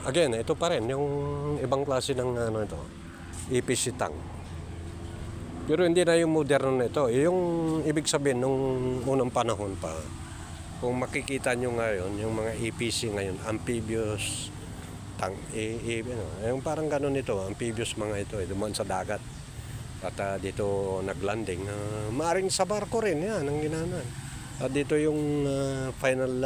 Again, ito pa rin yung ibang klase ng ano ito, EPC tank. Pero hindi na yung moderno na ito. Yung ibig sabihin nung unang panahon pa, kung makikita nyo ngayon, yung mga EPC ngayon, amphibious tank, yung parang ganun ito, amphibious mga ito, dumaan sa dagat. At dito naglanding. Maaring sa barko rin, yan, ang ginanan. At dito yung final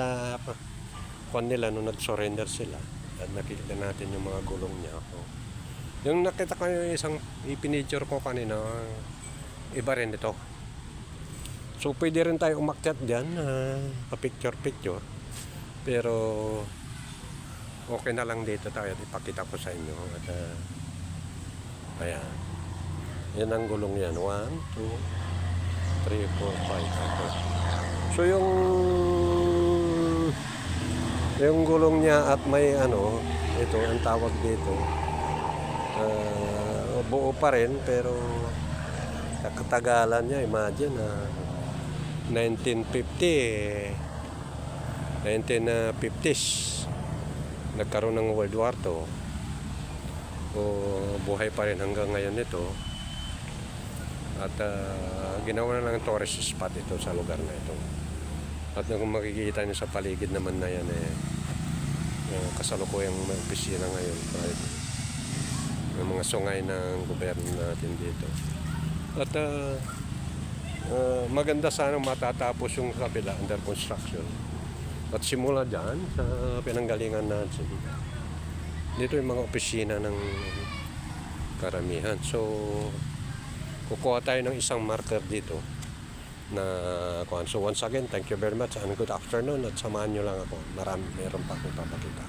kwan nila nung nag-surrender sila. At nakikita natin yung mga gulong niya. Yung nakita ko yung isang ipiniture ko kanina, iba rin ito. So pwede rin tayo umakyat dyan, pa-picture-picture. Pero okay na lang dito tayo at ipakita ko sa inyo. At ayan. Yan ang gulong yan. 1, 2, 3, 4, 5. So yung gulong niya at may ano, ito ang tawag dito. Buo pa rin pero sa katagalan niya, imagine 1950s nagkaroon ng World War II. Buhay pa rin hanggang ngayon ito. At ginawa na lang tourist spot ito sa lugar na ito. At kung makikita nyo sa paligid naman na yan, kasalukuyang opisina ngayon. Yung mga sungay ng gobyerno natin dito. At maganda sana matatapos yung kabila under construction. At simula dyan sa pinanggalingan natin. Dito yung mga opisina ng karamihan. So kukuha tayo ng isang marker dito na kuhan. So once again, thank you very much and good afternoon at samahan nyo lang ako. Meron pa akong papakita.